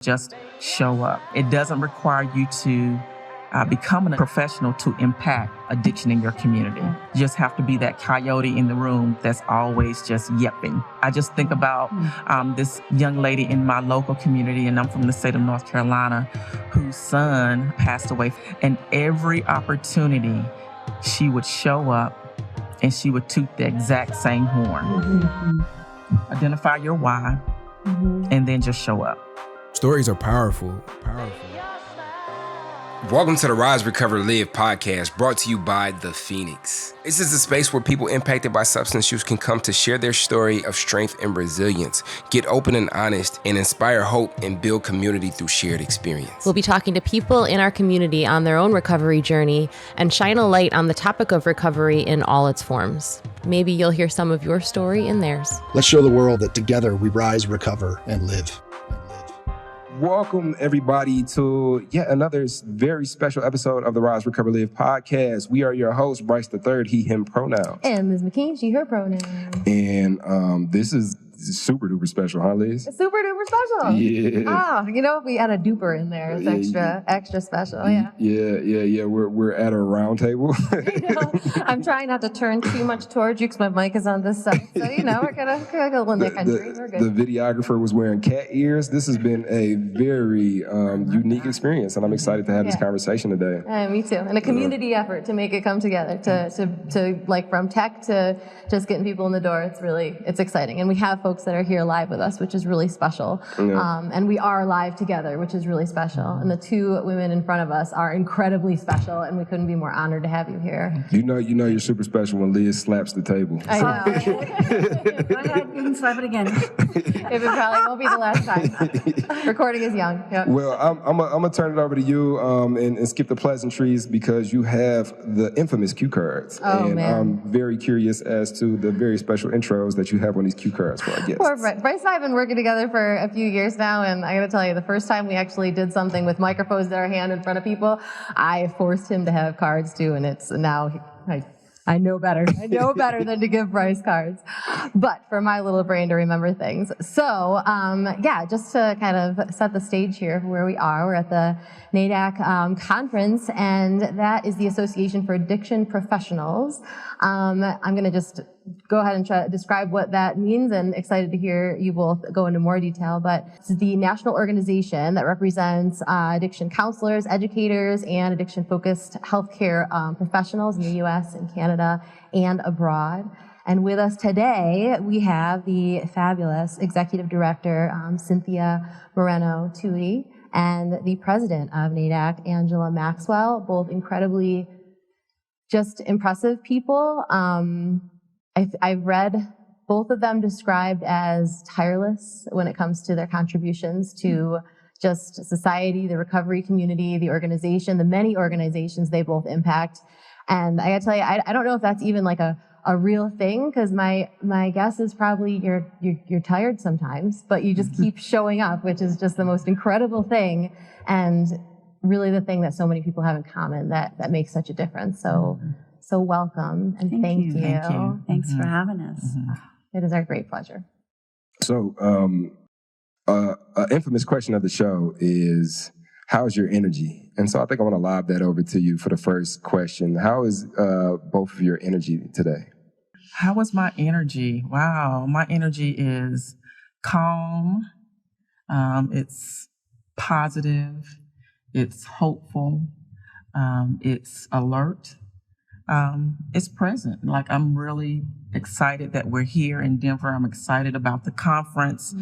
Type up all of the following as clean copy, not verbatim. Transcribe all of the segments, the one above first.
Just show up. It doesn't require you to become a professional to impact addiction in your community. You just have to be that coyote in the room that's always just yipping. I just think about this young lady in my local community, and I'm from the state of North Carolina, whose son passed away. And every opportunity, she would show up and she would toot the exact same horn. Identify your why, and then just show up. Stories are powerful. Welcome to the Rise, Recover, Live podcast, brought to you by The Phoenix. This is a space where people impacted by substance use can come to share their story of strength and resilience, get open and honest, and inspire hope and build community through shared experience. We'll be talking to people in our community on their own recovery journey and shine a light on the topic of recovery in all its forms. Maybe you'll hear some of your story in theirs. Let's show the world that together we rise, recover, and live. Welcome, everybody, to yet another very special episode of the Rise, Recover, Live podcast. We are your hosts, Bryce III, he, him pronouns. And Ms. McKean, she, her pronouns. And this is super duper special, huh, Liz? It's super duper special. Yeah. If we add a duper in there, it's extra special, yeah. Yeah. We're at a round table. I'm trying not to turn too much towards you because my mic is on this side. So, we're gonna go in the country. We're good. The videographer was wearing cat ears. This has been a very unique experience, and I'm excited to have this conversation today. Me too. And a community effort to make it come together, to like from tech to just getting people in the door. It's exciting. And we have folks that are here live with us, which is really special. And we are live together, which is really special. And the two women in front of us are incredibly special, and we couldn't be more honored to have you here. You know you're super special when Liz slaps the table. I know. Go ahead, you can slap it again. It probably won't be the last time. Recording is young. Yep. Well, I'm gonna turn it over to you and skip the pleasantries because you have the infamous cue cards. And man. I'm very curious as to the very special intros that you have on these cue cards for our guests. Poor Bryce and I have been working together for a few years now, and I gotta tell you, the first time we actually did something with microphones in our hand in front of people, I forced him to have cards too, and it's now I know better. I know better than to give Bryce cards. But for my little brain to remember things. So, just to kind of set the stage here for where we are, we're at the NAADAC conference, and that is the Association for Addiction Professionals. I'm going to just go ahead and try to describe what that means, and excited to hear you both go into more detail. But it's the national organization that represents addiction counselors, educators, and addiction-focused healthcare professionals in the U.S. and Canada and abroad. And with us today, we have the fabulous Executive Director, Cynthia Moreno, and the President of NAADAC, Angela Maxwell, both incredibly just impressive people. I've read both of them described as tireless when it comes to their contributions to just society, the recovery community, the organization, the many organizations they both impact. And I gotta tell you, I don't know if that's even like a real thing, because my guess is probably you're tired sometimes, but you just keep showing up, which is just the most incredible thing, and really the thing that so many people have in common that makes such a difference. So welcome, and thank you. Thanks for having us. It is our great pleasure. So, an infamous question of the show is, how's your energy? And so I think I want to lob that over to you for the first question. How is both of your energy today? How is my energy? Wow, my energy is calm. It's positive. It's hopeful. It's alert. It's present. Like, I'm really excited that we're here in Denver. I'm excited about the conference.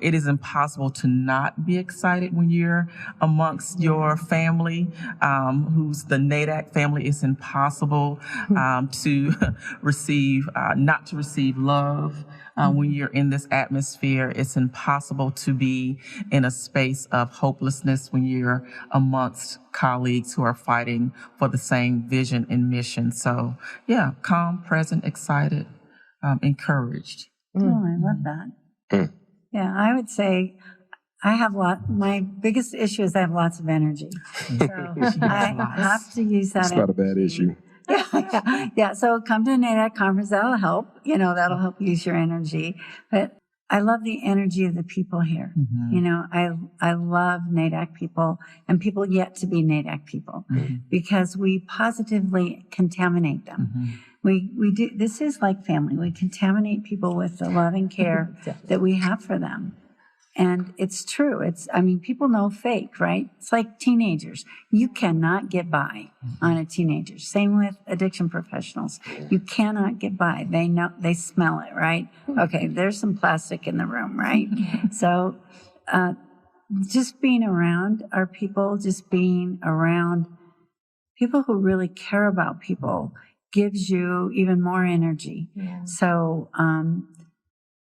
It is impossible to not be excited when you're amongst your family, who's the NAADAC family. It's impossible to receive, not to receive love. When you're in this atmosphere, it's impossible to be in a space of hopelessness when you're amongst colleagues who are fighting for the same vision and mission. So, yeah, calm, present, excited, encouraged. Oh, I love that. Yeah, I would say my biggest issue is I have lots of energy. So I have to use that. It's not a bad issue. Yeah. So come to a NAADAC conference. That'll help. That'll help use your energy. But I love the energy of the people here. Mm-hmm. You know, I love NAADAC people and people yet to be NAADAC people because we positively contaminate them. Mm-hmm. We do, this is like family. We contaminate people with the love and care that we have for them. And it's true. I mean, people know fake, right? It's like teenagers. You cannot get by on a teenager. Same with addiction professionals. You cannot get by. They know, they smell it, right? Okay, there's some plastic in the room, right? So, just being around our people, just being around people who really care about people gives you even more energy. Yeah. So,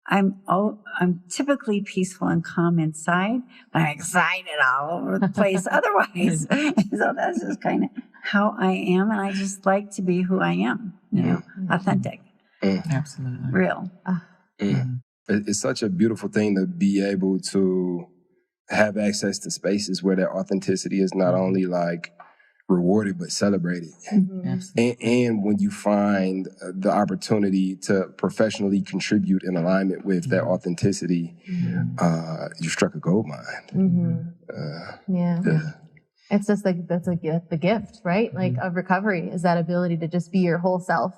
I'm typically peaceful and calm inside, but I'm excited all over the place otherwise. So that's just kind of how I am, and I just like to be who I am, you know, authentic, Absolutely. real. It's such a beautiful thing to be able to have access to spaces where that authenticity is not only like rewarded but celebrated. And when you find the opportunity to professionally contribute in alignment with that authenticity, you struck a gold mine. Yeah. It's just like, that's like the gift, right? Like of recovery is that ability to just be your whole self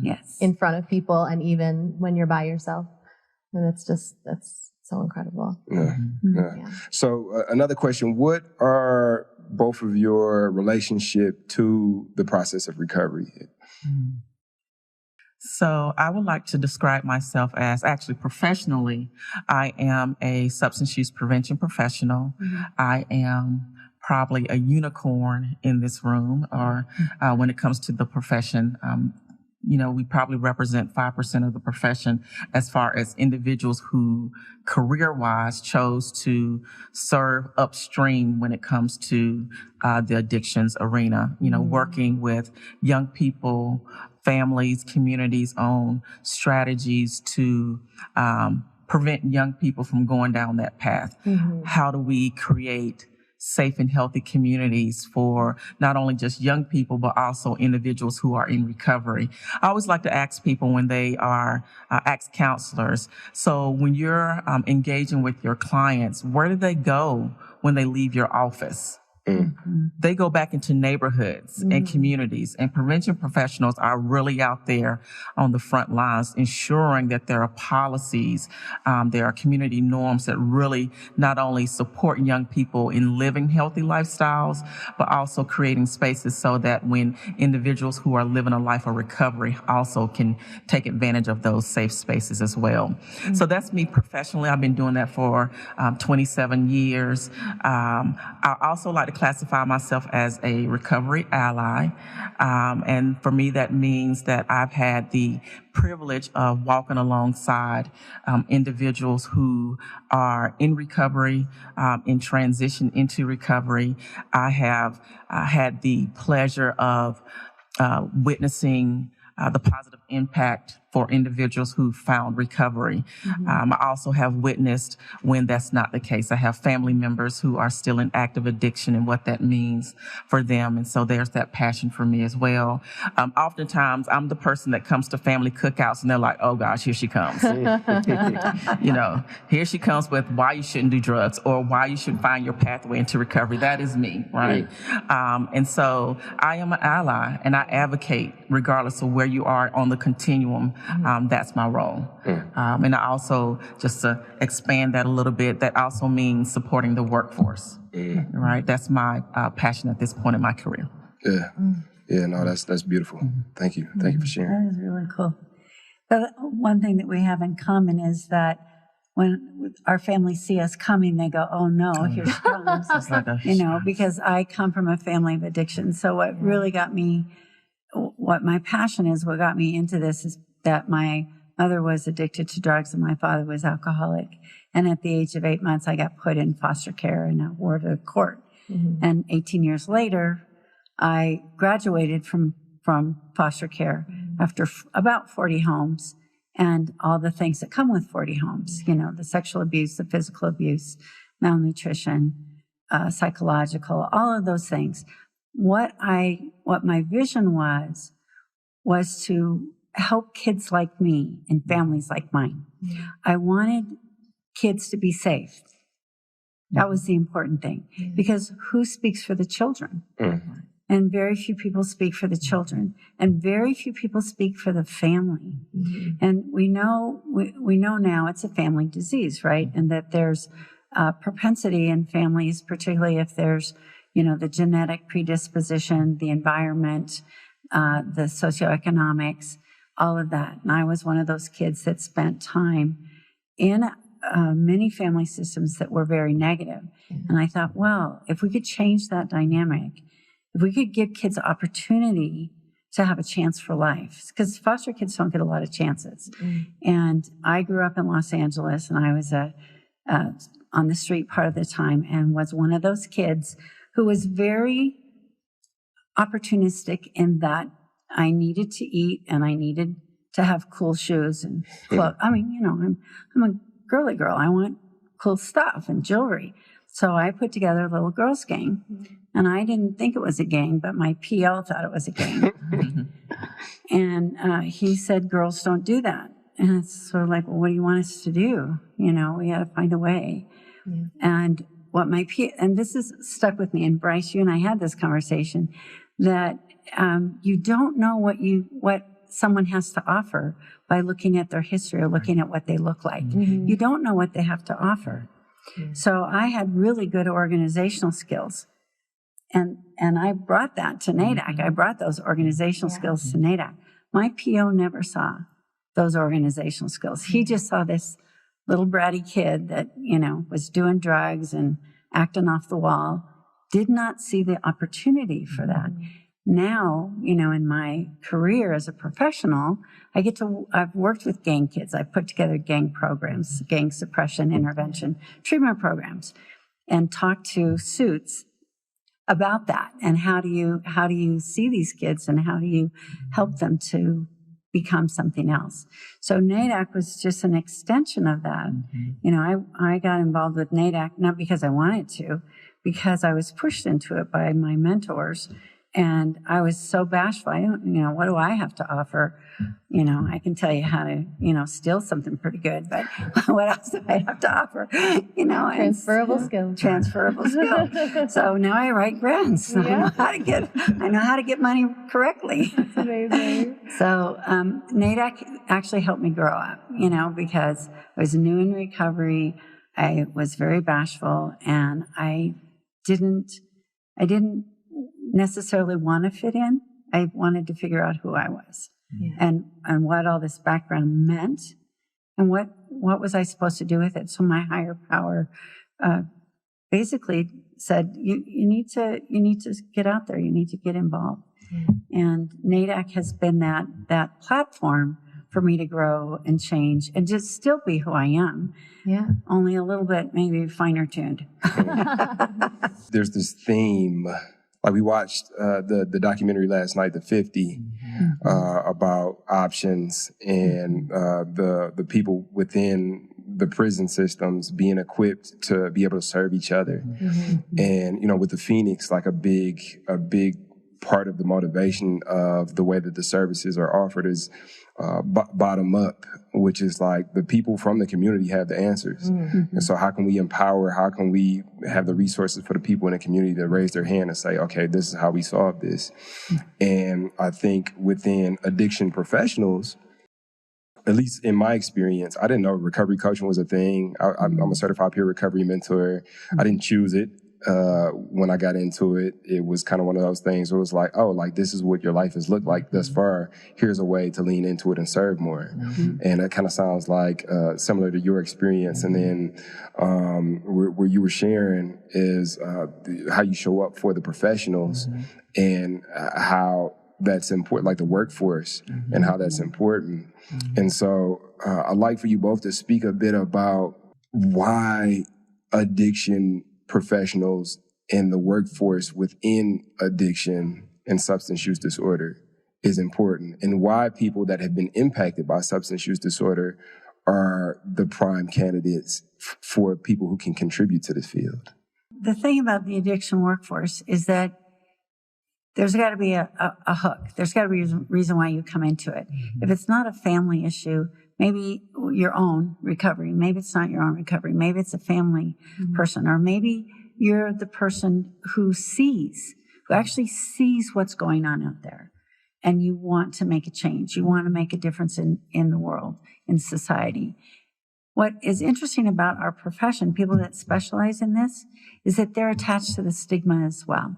Yes. in front of people and even when you're by yourself. And that's so incredible. Yeah. So another question, what are both of your relationship to the process of recovery? So I would like to describe myself as, actually professionally, I am a substance use prevention professional. I am probably a unicorn in this room, or when it comes to the profession. You know, we probably represent 5% of the profession as far as individuals who career-wise chose to serve upstream when it comes to the addictions arena, you know, working with young people, families, communities on strategies to prevent young people from going down that path. How do we create safe and healthy communities for not only just young people, but also individuals who are in recovery? I always like to ask people when they are, ask counselors, so when you're engaging with your clients, where do they go when they leave your office? They go back into neighborhoods and communities, and prevention professionals are really out there on the front lines, ensuring that there are policies, there are community norms that really not only support young people in living healthy lifestyles, but also creating spaces so that when individuals who are living a life of recovery also can take advantage of those safe spaces as well. So that's me professionally. I've been doing that for 27 years. I also like to classify myself as a recovery ally. And for me, that means that I've had the privilege of walking alongside individuals who are in recovery, in transition into recovery. I have had the pleasure of witnessing the positive impact for individuals who found recovery. I also have witnessed when that's not the case. I have family members who are still in active addiction and what that means for them. And so there's that passion for me as well. Oftentimes, I'm the person that comes to family cookouts and they're like, oh gosh, here she comes. You know, here she comes with why you shouldn't do drugs or why you should find your pathway into recovery. That is me, right? And so I am an ally and I advocate regardless of where you are on the continuum. That's my role. And I also, just to expand that a little bit, that also means supporting the workforce, right? That's my passion at this point in my career. Yeah, no, that's beautiful. Thank you. Thank you for sharing. That is really cool. But one thing that we have in common is that when our family see us coming, they go, oh no, here she comes. It's like a, you know, because I come from a family of addiction. So what really got me, what my passion is, what got me into this is that my mother was addicted to drugs and my father was alcoholic. And at the age of 8 months, I got put in foster care and awarded a court. And 18 years later, I graduated from foster care after about 40 homes and all the things that come with 40 homes, you know, the sexual abuse, the physical abuse, malnutrition, psychological, all of those things. What my vision was to help kids like me and families like mine. I wanted kids to be safe. That was the important thing, because who speaks for the children? And very few people speak for the children, and very few people speak for the family. And we know now it's a family disease, right? And that there's propensity in families, particularly if there's, the genetic predisposition, the environment, the socioeconomics, all of that. And I was one of those kids that spent time in many family systems that were very negative. And I thought, well, if we could change that dynamic, if we could give kids opportunity to have a chance for life, because foster kids don't get a lot of chances. And I grew up in Los Angeles, and I was on the street part of the time, and was one of those kids who was very opportunistic in that I needed to eat and I needed to have cool shoes and clothes. I mean, I'm a girly girl. I want cool stuff and jewelry. So I put together a little girls' gang, and I didn't think it was a gang, but my PL thought it was a gang. And he said, girls don't do that. And it's sort of like, well, what do you want us to do? We had to find a way. And and this is stuck with me, and Bryce, you and I had this conversation, that you don't know what someone has to offer by looking at their history or looking at what they look like. You don't know what they have to offer. So I had really good organizational skills. And I brought that to NAADAC. I brought those organizational skills to NAADAC. My PO never saw those organizational skills. He just saw this little bratty kid that, was doing drugs and acting off the wall, did not see the opportunity for that. Now, in my career as a professional, I've worked with gang kids. I've put together gang programs, gang suppression, intervention, treatment programs, and talked to suits about that. And how do you see these kids, and how do you help them to become something else? So NAADAC was just an extension of that. I got involved with NAADAC, not because I wanted to, because I was pushed into it by my mentors. And I was so bashful. What do I have to offer? I can tell you how to, steal something pretty good, but what else do I have to offer? Transferable skills. Transferable skills. So now I write grants. I know how to get money correctly. That's amazing. So NAADAC actually helped me grow up, because I was new in recovery. I was very bashful, and I didn't necessarily want to fit in. I wanted to figure out who I was, and what all this background meant, and what was I supposed to do with it. So my higher power basically said, you need to get out there. You need to get involved. And NAADAC has been that platform for me to grow and change and just still be who I am. Yeah. Only a little bit maybe finer tuned. There's this theme. Like we watched the documentary last night, The 50, about options and the people within the prison systems being equipped to be able to serve each other. And, with the Phoenix, like a big part of the motivation of the way that the services are offered is bottom up, which is like the people from the community have the answers. And so how can we empower, how can we have the resources for the people in the community to raise their hand and say, okay, this is how we solve this. And I think within addiction professionals, at least in my experience, I didn't know recovery coaching was a thing. I'm a certified peer recovery mentor. I didn't choose it. When I got into it, it was kind of one of those things where it was like, oh, like this is what your life has looked like thus far. Here's a way to lean into it and serve more. And that kind of sounds like similar to your experience. And then where you were sharing is how you show up for the professionals and how that's important, like the workforce and how that's important. And so I'd like for you both to speak a bit about why addiction professionals and the workforce within addiction and substance use disorder is important, and why people that have been impacted by substance use disorder are the prime candidates for people who can contribute to this field. The thing about the addiction workforce is that there's got to be a hook. There's got to be a reason why you come into it. If it's not a family issue, maybe your own recovery. Maybe it's not your own recovery. Maybe it's a family person, or maybe you're the person who actually sees what's going on out there. And you want to make a change. You want to make a difference in the world, in society. What is interesting about our profession, people that specialize in this, is that they're attached to the stigma as well.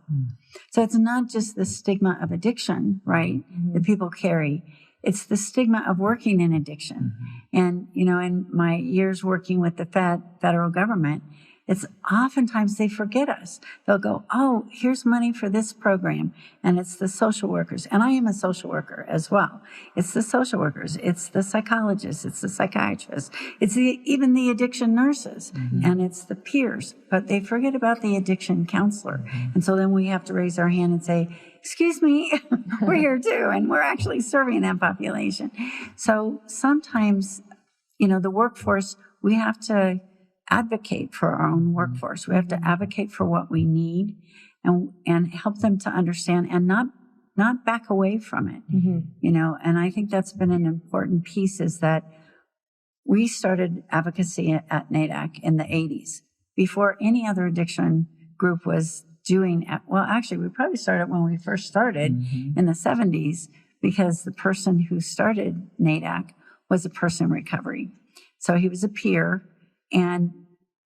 So it's not just the stigma of addiction, right, that people carry. It's the stigma of working in addiction. And, in my years working with the federal government, it's oftentimes they forget us. They'll go, oh, here's money for this program. And it's the social workers. And I am a social worker as well. It's the social workers. It's the psychologists. It's the psychiatrists. It's even the addiction nurses. And it's the peers. But they forget about the addiction counselor. And so then we have to raise our hand and say, excuse me, we're here too. And we're actually serving that population. So sometimes, the workforce, we have to advocate for our own workforce. We have to advocate for what we need and help them to understand and not back away from it. And I think that's been an important piece, is that we started advocacy at NAADAC in the 80s before any other addiction group was doing, well, actually, we probably started when we first started in the 70s, because the person who started NAADAC was a person in recovery. So he was a peer. And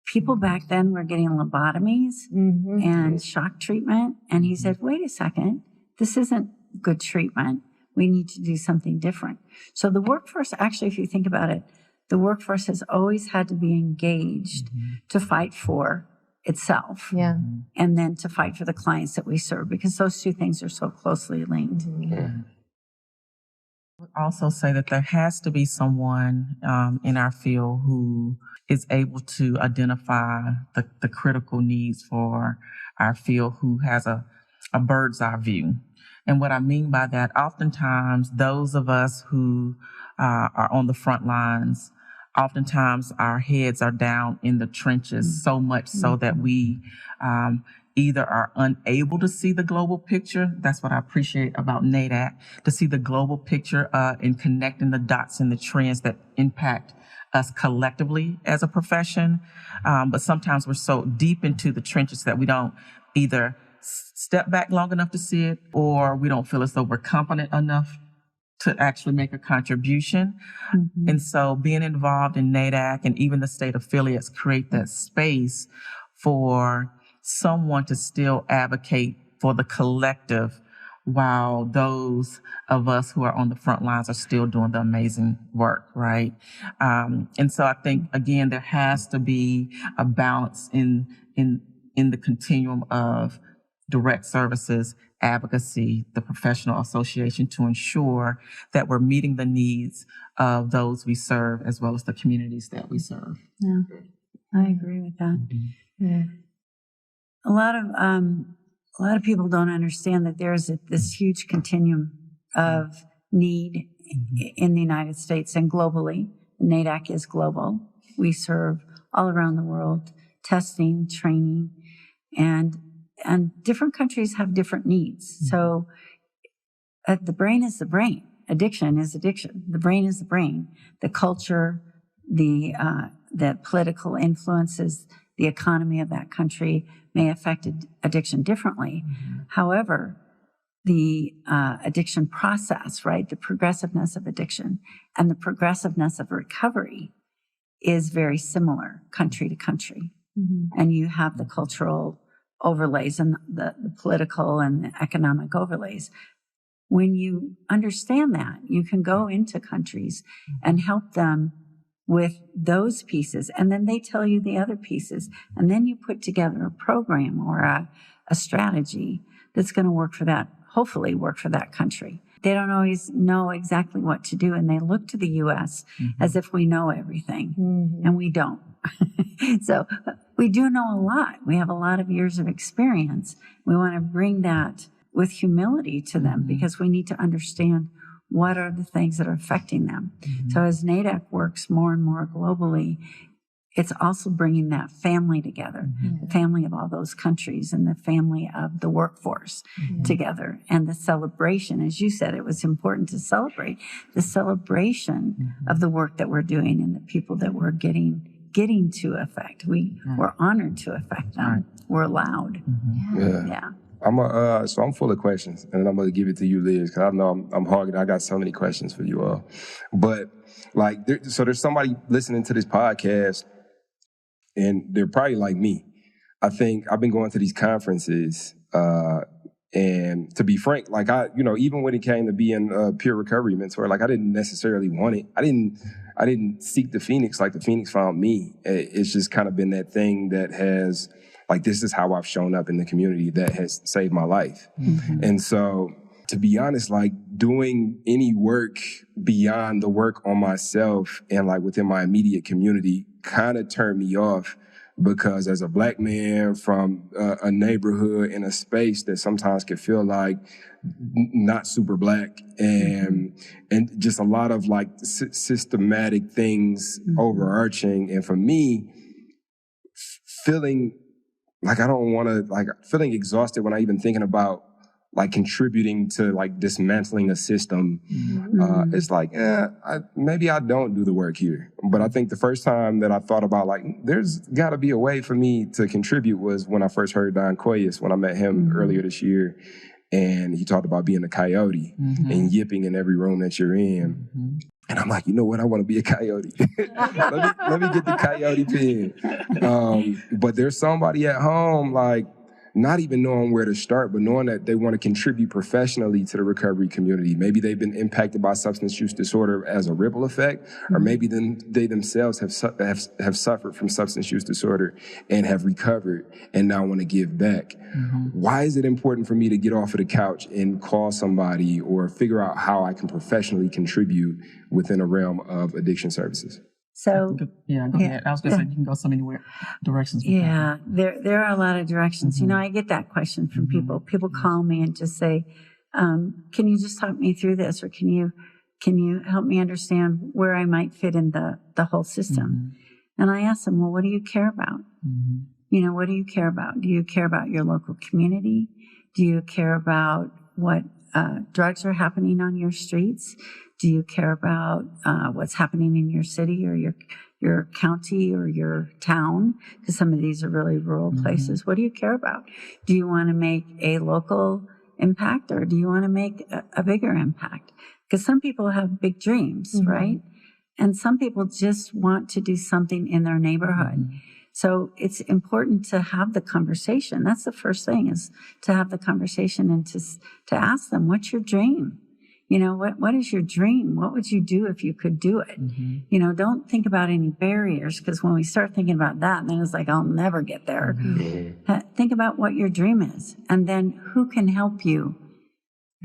people back then were getting lobotomies and shock treatment. And he said, wait a second, this isn't good treatment. We need to do something different. So the workforce, actually, if you think about it, the workforce has always had to be engaged to fight for itself. And then to fight for the clients that we serve, because those two things are so closely linked. I would also say that there has to be someone in our field who is able to identify the critical needs for our field, who has a bird's eye view. And what I mean by that, oftentimes those of us who are on the front lines, oftentimes our heads are down in the trenches, so much so that we either are unable to see the global picture. That's what I appreciate about NAADAC, to see the global picture in connecting the dots and the trends that impact us collectively as a profession. But sometimes we're so deep into the trenches that we don't either step back long enough to see it, or we don't feel as though we're competent enough to actually make a contribution. And so being involved in NAADAC and even the state affiliates create that space for someone to still advocate for the collective, while those of us who are on the front lines are still doing the amazing work, right? And so I think, again, there has to be a balance in the continuum of direct services, advocacy, the professional association, to ensure that we're meeting the needs of those we serve as well as the communities that we serve. Yeah, I agree with that. A lot of people don't understand that there's this huge continuum of need in the United States and globally. NAADAC is global. We serve all around the world, testing, training, and different countries have different needs. So the brain is the brain. Addiction is addiction. The brain is the brain. The culture, the political influences, the economy of that country may affect addiction differently. However, the addiction process, right, the progressiveness of addiction and the progressiveness of recovery is very similar country to country. And you have the cultural overlays and the political and the economic overlays. When you understand that, you can go into countries and help them with those pieces, and then they tell you the other pieces, and then you put together a program or a strategy that's going to work for that, hopefully work for that country. They don't always know exactly what to do, and they look to the U.S. as if we know everything, and we don't. So we do know a lot. We have a lot of years of experience. We want to bring that with humility to them, because we need to understand what are the things that are affecting them. So as NAADAC works more and more globally, it's also bringing that family together, the family of all those countries and the family of the workforce together. And the celebration, as you said, it was important to celebrate the celebration of the work that we're doing and the people that we're getting to affect. We're honored to affect them. We're allowed. Yeah. So I'm full of questions, and I'm going to give it to you, Liz, because I know I'm hogging. I got so many questions for you all. But like, there's somebody listening to this podcast, and they're probably like me. I think I've been going to these conferences, and to be frank, like even when it came to being a peer recovery mentor, like I didn't necessarily want it. I didn't seek the Phoenix like the Phoenix found me. It's just kind of been that thing that has, like, this is how I've shown up in the community that has saved my life. And so, to be honest, like doing any work beyond the work on myself and like within my immediate community kind of turned me off, because as a Black man from a neighborhood in a space that sometimes can feel like not super Black, and just a lot of like systematic things overarching. And for me, feeling like I don't want to, like feeling exhausted when I even thinking about like contributing to like dismantling a system, it's like, maybe I don't do the work here. But I think the first time that I thought about like, there's got to be a way for me to contribute was when I first heard Don Coyes, when I met him earlier this year. And he talked about being a coyote and yipping in every room that you're in. And I'm like, you know what? I want to be a coyote. let me get the coyote pen. But there's somebody at home, like, not even knowing where to start, but knowing that they want to contribute professionally to the recovery community. Maybe they've been impacted by substance use disorder as a ripple effect, or maybe they themselves have suffered from substance use disorder and have recovered and now want to give back. Why is it important for me to get off of the couch and call somebody or figure out how I can professionally contribute within a realm of addiction services? So go ahead. I was going to say you can go so many directions. Yeah, there are a lot of directions. You know, I get that question from people. People call me and just say, "Can you just talk me through this, or can you help me understand where I might fit in the whole system?" And I ask them, "Well, what do you care about? You know, what do you care about? Do you care about your local community? Do you care about what drugs are happening on your streets? Do you care about what's happening in your city or your county or your town? Because some of these are really rural places. What do you care about? Do you want to make a local impact, or do you want to make a bigger impact? Because some people have big dreams, right? And some people just want to do something in their neighborhood. So it's important to have the conversation. That's the first thing, is to have the conversation and to ask them, what's your dream? You know, what is your dream? What would you do if you could do it? You know, don't think about any barriers, because when we start thinking about that, then it's like, I'll never get there. Think about what your dream is, and then who can help you?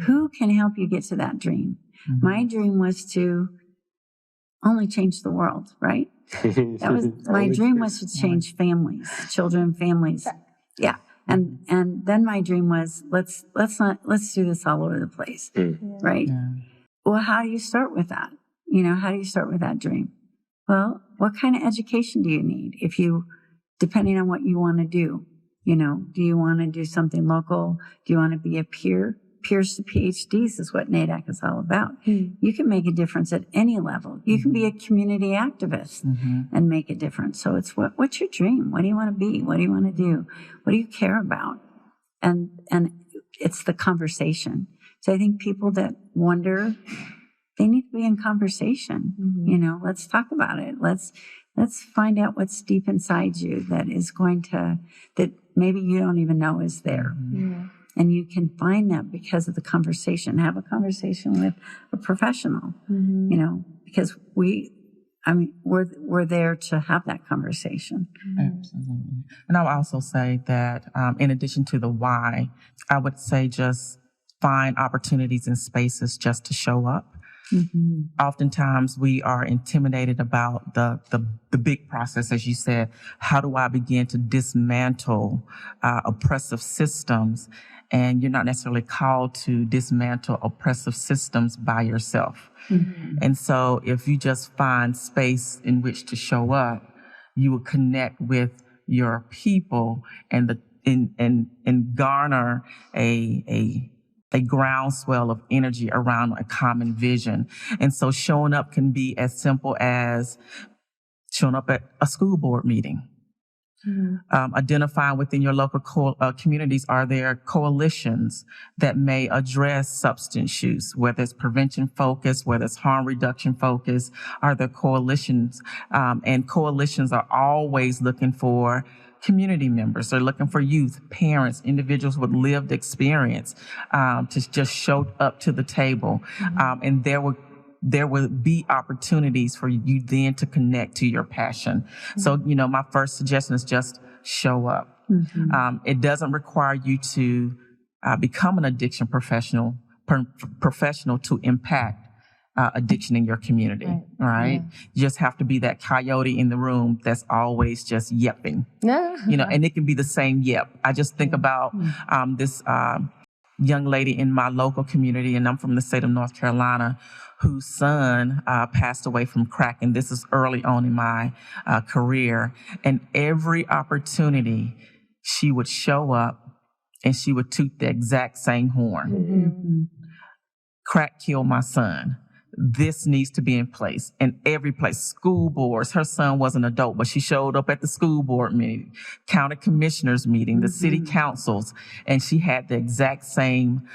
Who can help you get to that dream? My dream was to only change the world, right? That was my dream, was to change families, children, families. Yeah. And then my dream was, let's do this all over the place, right? Well, how do you start with that? You know, how do you start with that dream? Well, what kind of education do you need? Depending on what you want to do, you know, do you want to do something local? Do you want to be a peer? Peers to PhDs is what NAADAC is all about. You can make a difference at any level. You can be a community activist and make a difference. So it's what's your dream? What do you want to be? What do you want to do? What do you care about? And it's the conversation. So I think people that wonder, they need to be in conversation. You know, let's talk about it. Let's find out what's deep inside you that maybe you don't even know is there. And you can find that because of the conversation. Have a conversation with a professional, you know, because we're there to have that conversation. Absolutely. And I would also say that in addition to the why, I would say just find opportunities and spaces just to show up. Oftentimes we are intimidated about the big process, as you said. How do I begin to dismantle oppressive systems? And you're not necessarily called to dismantle oppressive systems by yourself. And so if you just find space in which to show up, you will connect with your people and garner a groundswell of energy around a common vision. And so showing up can be as simple as showing up at a school board meeting. Identifying within your local communities, are there coalitions that may address substance use, whether it's prevention focused, whether it's harm reduction focused, are there coalitions? And coalitions are always looking for community members. They're looking for youth, parents, individuals with lived experience to just show up to the table. And there will be opportunities for you then to connect to your passion. So, my first suggestion is just show up. It doesn't require you to become an addiction professional to impact addiction in your community, right? You just have to be that coyote in the room that's always just yepping, and it can be the same yep. I just think about this young lady in my local community, and I'm from the state of North Carolina, whose son passed away from crack. And this is early on in my career. And every opportunity, she would show up and she would toot the exact same horn. Crack killed my son. This needs to be in place. And every place, school boards, her son was an adult, but she showed up at the school board meeting, county commissioners meeting, the city councils, and she had the exact same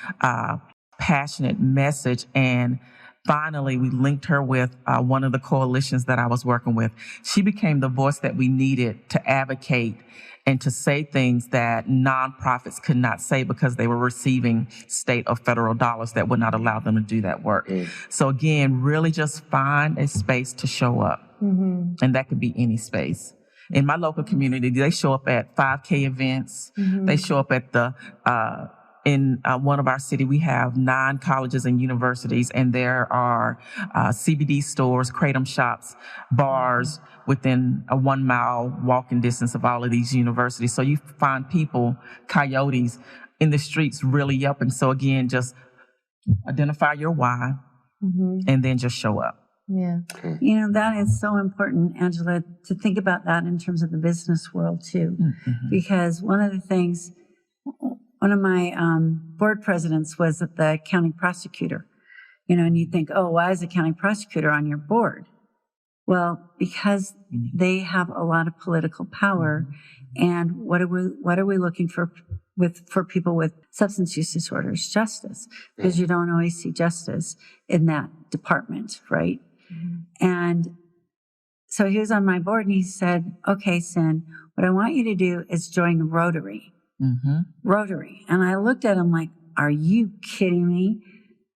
passionate message. And finally, we linked her with one of the coalitions that I was working with. She became the voice that we needed to advocate and to say things that nonprofits could not say because they were receiving state or federal dollars that would not allow them to do that work. So again, really just find a space to show up. And that could be any space. In my local community, they show up at 5K events. They show up at in one of our city, we have 9 colleges and universities, and there are CBD stores, kratom shops, bars within a 1-mile walking distance of all of these universities. So you find people, coyotes, in the streets really up. And so again, just identify your why and then just show up. That is so important, Angela, to think about that in terms of the business world too. Because one of the things, one of my board presidents was the county prosecutor, and you think, oh, why is the county prosecutor on your board? Well, because they have a lot of political power, and what are we looking for people with substance use disorders? Justice, because you don't always see justice in that department, right? And so he was on my board, and he said, okay, Cyn, what I want you to do is join Rotary. Rotary. And I looked at him like, are you kidding me?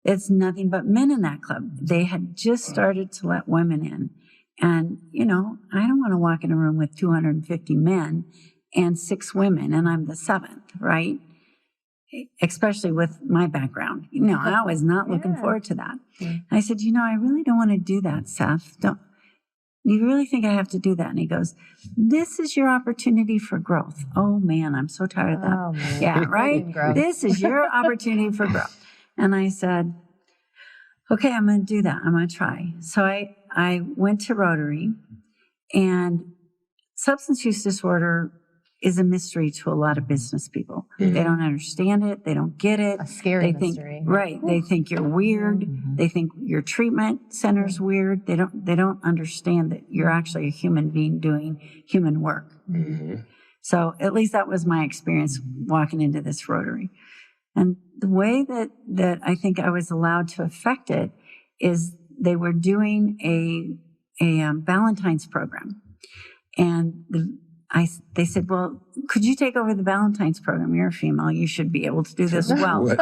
It's nothing but men in that club. They had just started to let women in. And, I don't want to walk in a room with 250 men and 6 women, and I'm the 7th, right? Especially with my background. I was not looking forward to that. And I said, I really don't want to do that, Seth. You really think I have to do that? And he goes, this is your opportunity for growth. Oh, man, I'm so tired of that. Oh, man. Yeah, right? This is your opportunity for growth. And I said, okay, I'm going to do that. I'm going to try. So I went to Rotary, and substance use disorder is a mystery to a lot of business people. They don't understand it. They don't get it. A scary mystery. Right. They think you're weird. They think your treatment center's weird. They don't understand that you're actually a human being doing human work. So at least that was my experience walking into this Rotary. And the way that I think I was allowed to affect it is they were doing a Valentine's program. And they said, well, could you take over the Valentine's program? You're a female. You should be able to do this well. So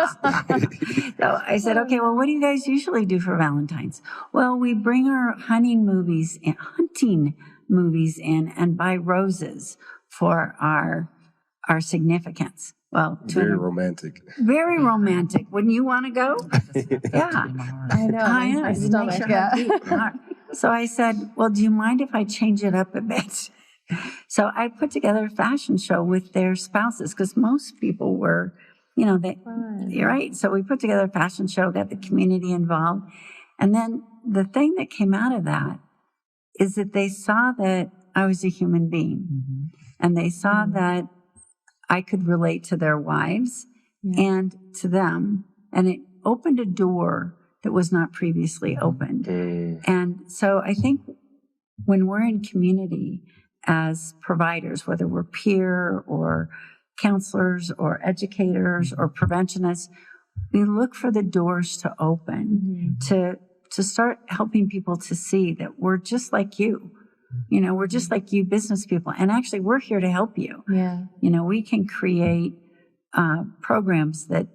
I said, okay, well, what do you guys usually do for Valentine's? Well, we bring our hunting movies in and buy roses for our significants. Well, very romantic. Very romantic. Wouldn't you want to go? Yeah. I know. My stomach, So I said, well, do you mind if I change it up a bit? So I put together a fashion show with their spouses, because most people were, you're right. So we put together a fashion show, got the community involved. And then the thing that came out of that is that they saw that I was a human being. And they saw that I could relate to their wives and to them. And it opened a door that was not previously opened. And so I think when we're in community as providers, whether we're peer or counselors or educators or preventionists, we look for the doors to open to start helping people to see that we're just like you. You know, we're just like you business people. And actually, we're here to help you. You know, we can create programs that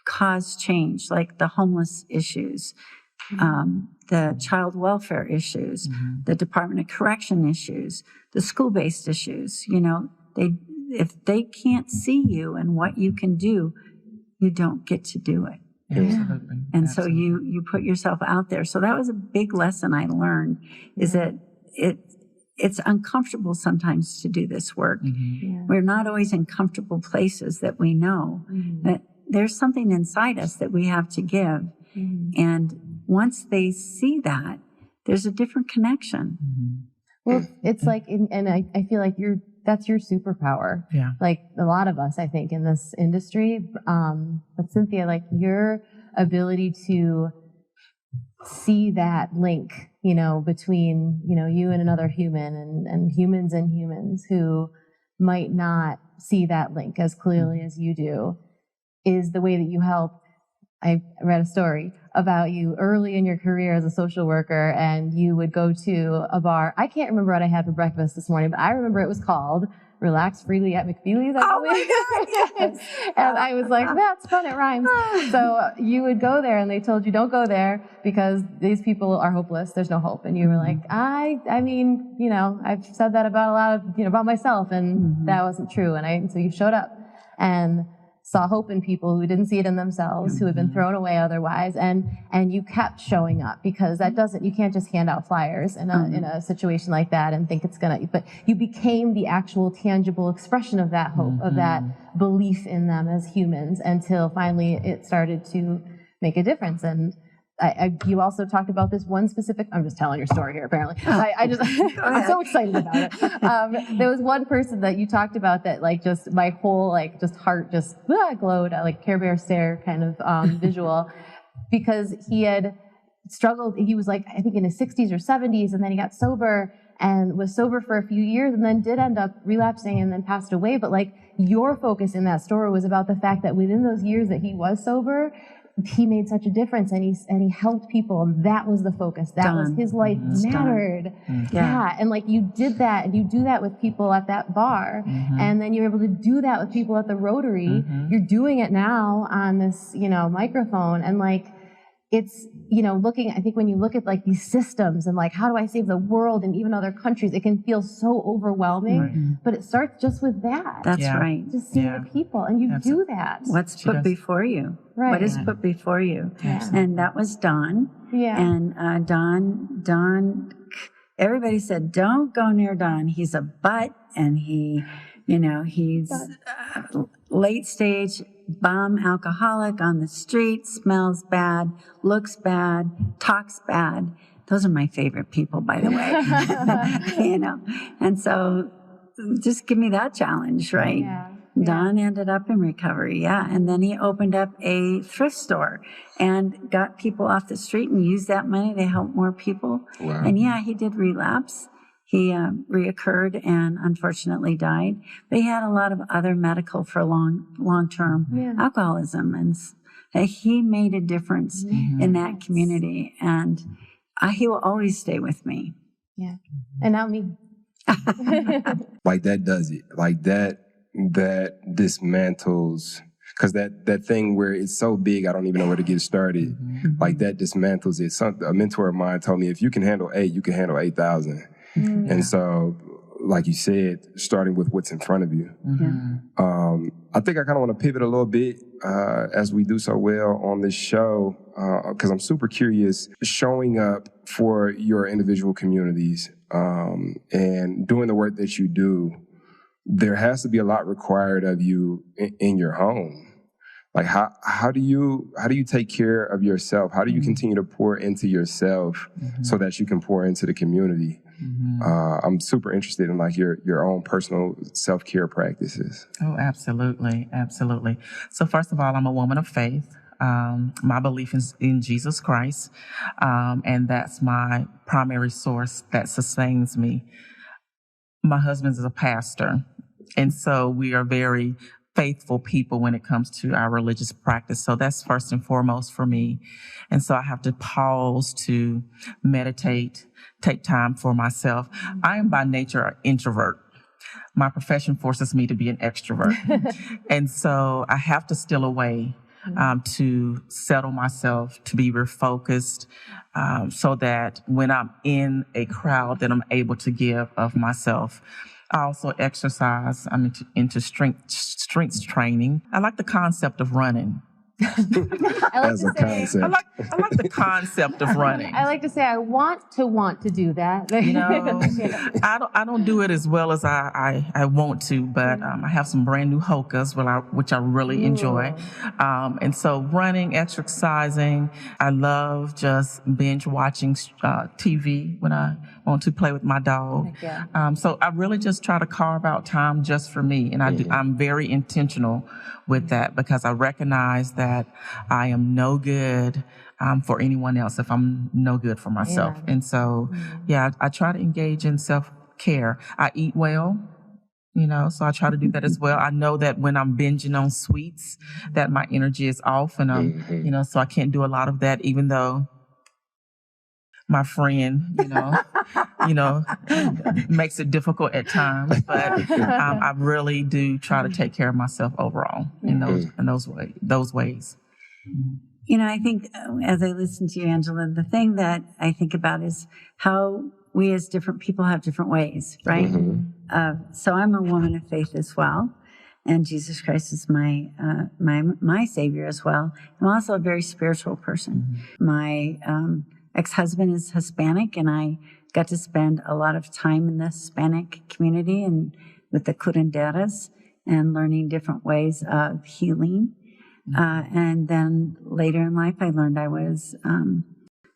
cause change, like the homeless issues, the child welfare issues, the Department of Correction issues, the school-based issues. You know, if they can't see you and what you can do, you don't get to do it. Absolutely. And so you put yourself out there. So that was a big lesson I learned, is that it's uncomfortable sometimes to do this work. We're not always in comfortable places that we know, but there's something inside us that we have to give. And once they see that, there's a different connection. Well, it's like, and I feel like that's your superpower. Like a lot of us, I think, in this industry. But Cynthia, like your ability to see that link, you know, between, you know, you and another human and humans who might not see that link as clearly as you do, is the way that you help. I read a story about you early in your career as a social worker, and you would go to a bar. I can't remember what I had for breakfast this morning, but I remember it was called Relax Freely at McFeely's. Oh my God, yes. And I was like, that's fun, it rhymes. So you would go there, and they told you, don't go there because these people are hopeless. There's no hope. And you were like, I mean, you know, I've said that about a lot of, you know, about myself, and that wasn't true. And so you showed up and saw hope in people who didn't see it in themselves, who had been thrown away otherwise, and you kept showing up, because you can't just hand out flyers in a situation like that and think it's but you became the actual tangible expression of that hope, of that belief in them as humans, until finally it started to make a difference. And you also talked about this one specific, I'm just telling your story here, apparently. I'm so excited about it. There was one person that you talked about that, like, just my whole, like, just heart just glowed, like Care Bear stare kind of visual, because he had struggled. He was, like, I think in his 60s or 70s, and then he got sober and was sober for a few years, and then did end up relapsing and then passed away. But, like, your focus in that story was about the fact that within those years that he was sober, he made such a difference, and he helped people, and that was the focus. That was his life mattered. And like you did that, and you do that with people at that bar, and then you're able to do that with people at the Rotary. You're doing it now on this, you know, microphone, and like it's, you know, I think when you look at like these systems and like, how do I save the world and even other countries, it can feel so overwhelming, but it starts just with that. That's right. Just seeing the people, and you do that. What's put before you? Right. What is put before you? And that was Don. And Don, everybody said, don't go near Don. He's a butt, and he, you know, he's late stage bum alcoholic on the street, smells bad, looks bad, talks bad. Those are my favorite people, by the way. You know, and so just give me that challenge, right? Don ended up in recovery, and then he opened up a thrift store and got people off the street and used that money to help more people. And he did relapse. He reoccurred and unfortunately died. But he had a lot of other medical for long-term alcoholism, and he made a difference in that community. And he will always stay with me. And now me. Like that does it. Like that dismantles, because that thing where it's so big I don't even know where to get started. Like that dismantles it. A mentor of mine told me, if you can handle 8, you can handle 8,000. And so, like you said, starting with what's in front of you. I think I kind of want to pivot a little bit as we do so well on this show, because I'm super curious, showing up for your individual communities and doing the work that you do. There has to be a lot required of you in your home. Like how do you take care of yourself? How do you continue to pour into yourself so that you can pour into the community? I'm super interested in like your own personal self-care practices. Oh, absolutely. Absolutely. So first of all, I'm a woman of faith. My belief is in Jesus Christ. And that's my primary source that sustains me. My husband is a pastor. And so we are very faithful people when it comes to our religious practice. So that's first and foremost for me. And so I have to pause to meditate, take time for myself. I am by nature an introvert. My profession forces me to be an extrovert. And so I have to steal away to settle myself, to be refocused, so that when I'm in a crowd that I'm able to give of myself. I also exercise. I'm into strength training. I like the concept of running. As a concept. I like the concept of running. I like to say I want to do that. You know, I don't do it as well as I want to, but I have some brand new hokas which I really enjoy. And so running, exercising, I love just binge watching TV when I want to play with my dog. So I really just try to carve out time just for me, and I'm very intentional with that because I recognize that I am no good for anyone else if I'm no good for myself. Yeah. And so, I try to engage in self-care. I eat well, so I try to do that as well. I know that when I'm binging on sweets, that my energy is off, and so I can't do a lot of that, even though my friend, makes it difficult at times, but I really do try to take care of myself overall in those ways. I think as I listen to you, Angela, the thing that I think about is how we as different people have different ways, right? So I'm a woman of faith as well, and Jesus Christ is my Savior as well. I'm also a very spiritual person. My ex-husband is Hispanic, and I got to spend a lot of time in the Hispanic community and with the curanderas and learning different ways of healing. And then later in life, I learned I was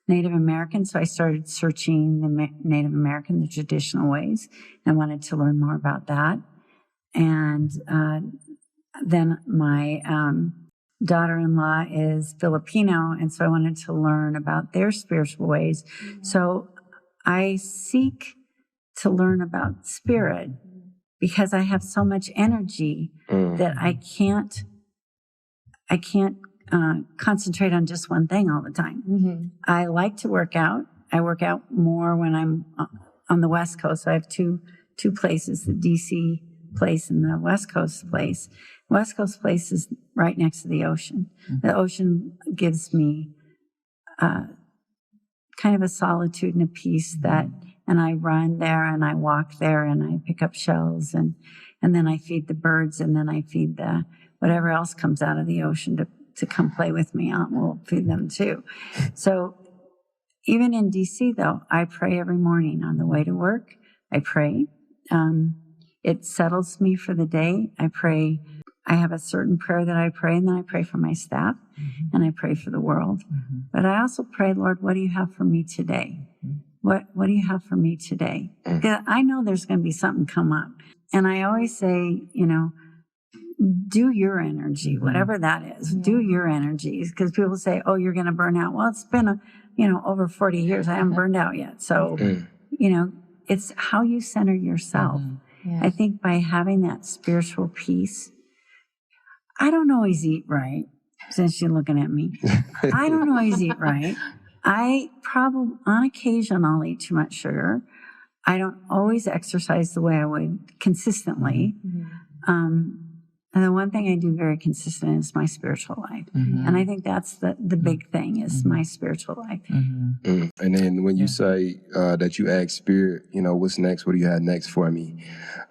Native American, so I started searching the Native American, the traditional ways, and wanted to learn more about that. And then my daughter-in-law is Filipino, and so I wanted to learn about their spiritual ways. So I seek to learn about spirit because I have so much energy that I can't concentrate on just one thing all the time. I like to work out. I work out more when I'm on the West Coast. So I have two places, the DC place and the West Coast place. West Coast place is right next to the ocean. The ocean gives me kind of a solitude and a peace and I run there and I walk there and I pick up shells and then I feed the birds and then I feed whatever else comes out of the ocean to come play with me. We'll feed them too. So even in DC though, I pray every morning on the way to work. I pray. It settles me for the day. I pray. I have a certain prayer that I pray, and then I pray for my staff, and I pray for the world. But I also pray, Lord, what do you have for me today? What do you have for me today? Because I know there's going to be something come up. And I always say, do your energy, whatever that is. Do your energy. Because people say, oh, you're going to burn out. Well, it's been, over 40 years. I haven't burned out yet. So, it's how you center yourself. I think by having that spiritual peace, I don't always eat right, since you're looking at me. I don't always eat right. I probably, on occasion, I'll eat too much sugar. I don't always exercise the way I would consistently. And the one thing I do very consistent is my spiritual life. And I think that's the big thing is my spiritual life. And then when you say that you ask Spirit, what's next? What do you have next for me?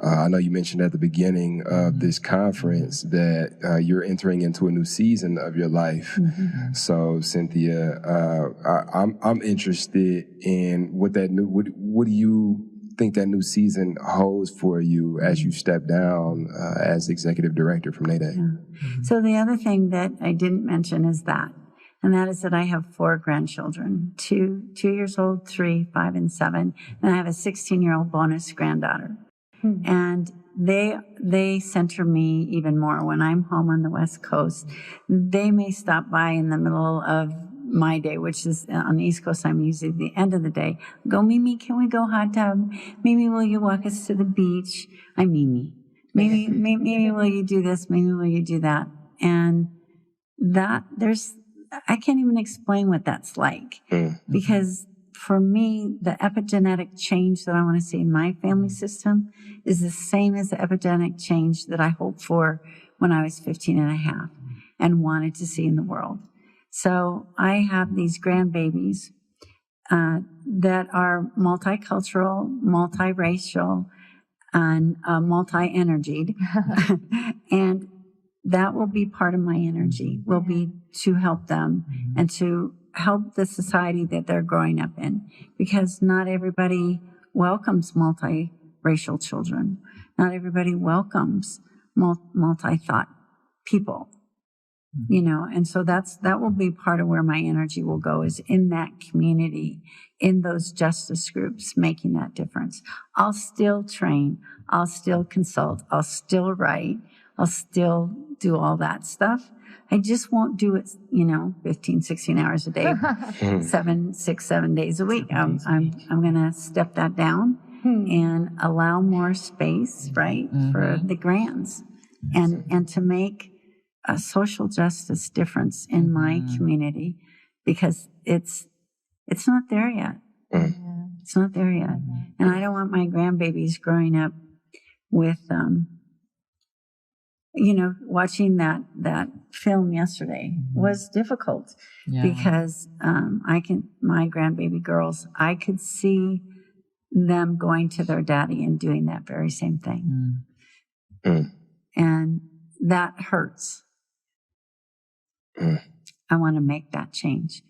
I know you mentioned at the beginning of this conference that you're entering into a new season of your life. So Cynthia, I'm interested in what do you think that new season holds for you as you step down as executive director from NAADAC? So the other thing that I didn't mention is that And that is that I have 4 grandchildren, 2 years old, 3, 5, and 7. And I have a 16-year-old bonus granddaughter. And they center me even more when I'm home on the West Coast. They may stop by in the middle of my day, which is on the East Coast, I'm usually at the end of the day. Go, Mimi, can we go hot tub? Mimi, will you walk us to the beach? I'm Mimi. Mimi, will you do this? Mimi, will you do that? And I can't even explain what that's like. Because for me, the epigenetic change that I want to see in my family system is the same as the epigenetic change that I hoped for when I was 15 and a half and wanted to see in the world. So I have these grandbabies that are multicultural, multiracial, and multi-energied. And that will be part of my energy, will be to help them and to help the society that they're growing up in. Because not everybody welcomes multiracial children. Not everybody welcomes multi-thought people. You know, and so that will be part of where my energy will go, is in that community, in those justice groups, making that difference. I'll still train, I'll still consult, I'll still write, I'll still do all that stuff. I just won't do it, 15, 16 hours a day, 7 days a week. I'm going to step that down and allow more space, right, for the grands and to make a social justice difference in my community, because it's not there yet. It's not there yet. And I don't want my grandbabies growing up with, watching that film yesterday was difficult because my grandbaby girls, I could see them going to their daddy and doing that very same thing. And that hurts. I want to make that change.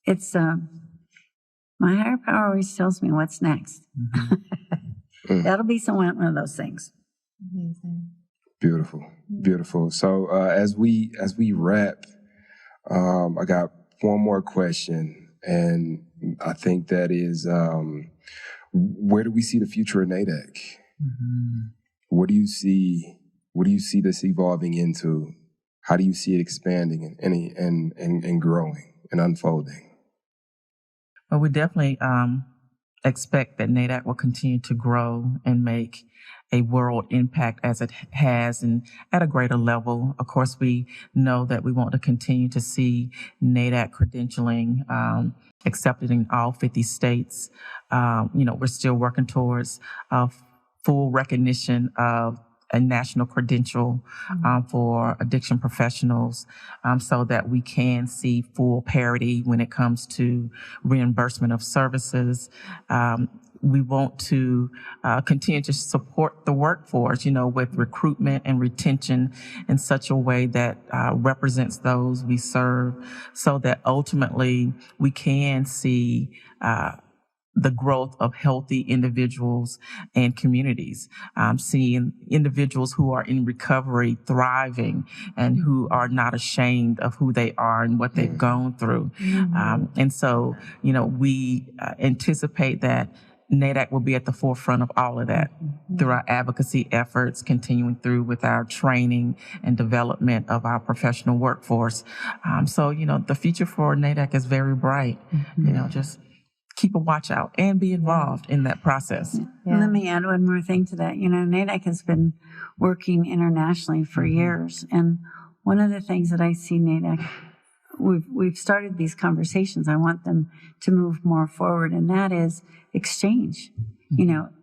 It's my higher power always tells me what's next. That'll be one of those things. Amazing. Beautiful. So as we wrap, I got one more question, and I think that is, where do we see the future of NAADAC? What do you see this evolving into? How do you see it expanding and growing and unfolding? Well, we definitely expect that NAADAC will continue to grow and make a world impact as it has, and at a greater level. Of course, we know that we want to continue to see NAADAC credentialing accepted in all 50 states. We're still working towards full recognition of a national credential for addiction professionals, so that we can see full parity when it comes to reimbursement of services. We want to continue to support the workforce, with recruitment and retention in such a way that represents those we serve, so that ultimately we can see the growth of healthy individuals and communities, seeing individuals who are in recovery thriving and who are not ashamed of who they are and what they've gone through. And so, we anticipate that NAADAC will be at the forefront of all of that through our advocacy efforts, continuing through with our training and development of our professional workforce. So, the future for NAADAC is very bright. Just keep a watch out and be involved in that process. Let me add one more thing to that. NAADAC has been working internationally for years. And one of the things that I see NAADAC, we've started these conversations. I want them to move more forward, and that is exchange.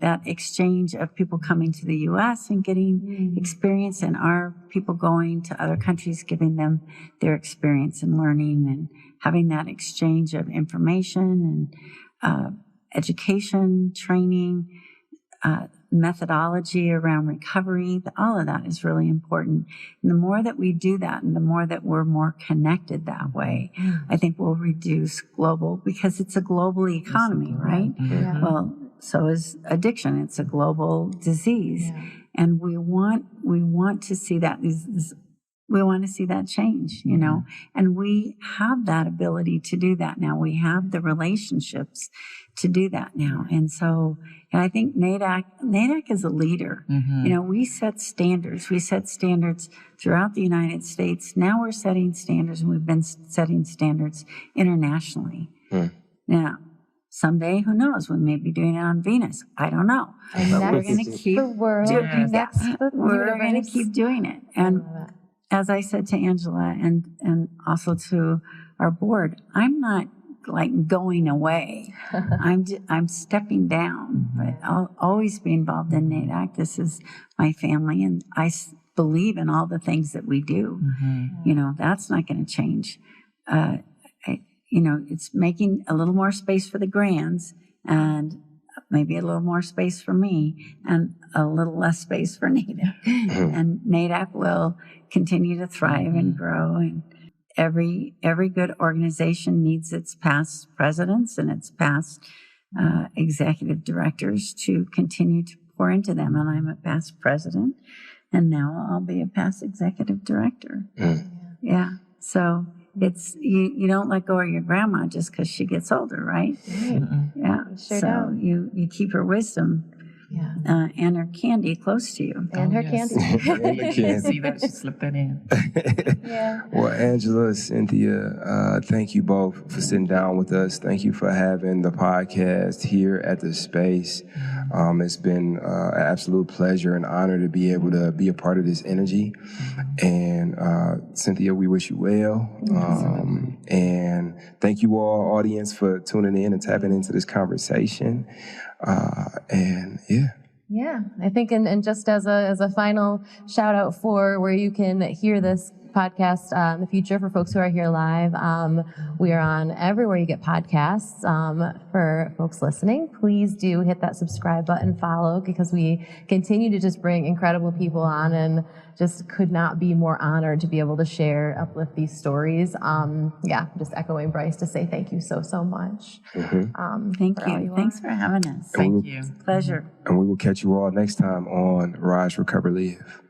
That exchange of people coming to the U.S. and getting experience, and our people going to other countries, giving them their experience and learning, and having that exchange of information and education, training, methodology around recovery. All of that is really important. And the more that we do that, and the more that we're more connected that way, I think we'll reduce because it's a global economy, right? Well, so is addiction. It's a global disease. And we want to see that this we want to see that change, you know, and we have that ability to do that now. We have the relationships to do that now. And so, and I think NAADAC is a leader. You know, we set standards. We set standards throughout the United States. Now we're setting standards, and we've been setting standards internationally. Now, someday, who knows? We may be doing it on Venus. I don't know. But we're going to keep doing that. We're going to keep doing it. And as I said to Angela and also to our board, I'm not like going away. I'm stepping down, but I'll always be involved in NAADAC. This is my family, and I believe in all the things that we do. You know, that's not going to change. You know, it's making a little more space for the grands, and maybe a little more space for me, and a little less space for NAADAC. And NAADAC will continue to thrive and grow. And every good organization needs its past presidents and its past executive directors to continue to pour into them. And I'm a past president, and now I'll be a past executive director. Yeah. So it's you don't let go of your grandma just because she gets older, right? Yeah. Sure so don't. you keep her wisdom and her candy close to you. And her candy. And the kids. See that? She slipped that in. Well, Angela, Cynthia, thank you both for sitting down with us. Thank you for having the podcast here at the space. It's been an absolute pleasure and honor to be able to be a part of this energy. And Cynthia, we wish you well. And thank you all, audience, for tuning in and tapping into this conversation. Yeah, I think, and just as a final shout out for where you can hear this podcast in the future for folks who are here live, we are on everywhere you get podcasts. For folks listening, please do hit that subscribe button, follow, because we continue to just bring incredible people on, and just could not be more honored to be able to share, uplift these stories. Just echoing Bryce to say thank you so much. Thank you. Thanks for having us. Thank you. It's a pleasure. And we will catch you all next time on Rise, Recover, Live.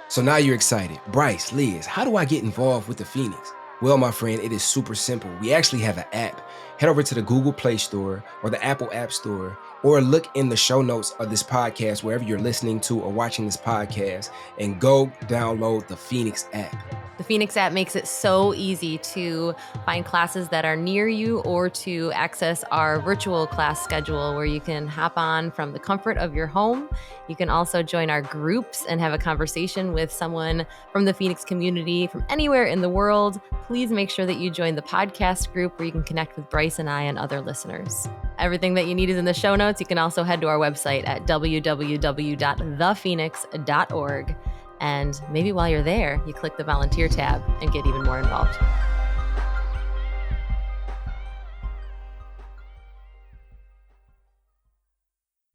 So now you're excited. Bryce, Liz, how do I get involved with the Phoenix? Well, my friend, it is super simple. We actually have an app. Head over to the Google Play Store or the Apple App Store, or look in the show notes of this podcast, wherever you're listening to or watching this podcast, and go download the Phoenix app. The Phoenix app makes it so easy to find classes that are near you, or to access our virtual class schedule where you can hop on from the comfort of your home. You can also join our groups and have a conversation with someone from the Phoenix community from anywhere in the world. Please make sure that you join the podcast group where you can connect with Bryce and I and other listeners. Everything that you need is in the show notes. You can also head to our website at www.thephoenix.org. And maybe while you're there, you click the volunteer tab and get even more involved.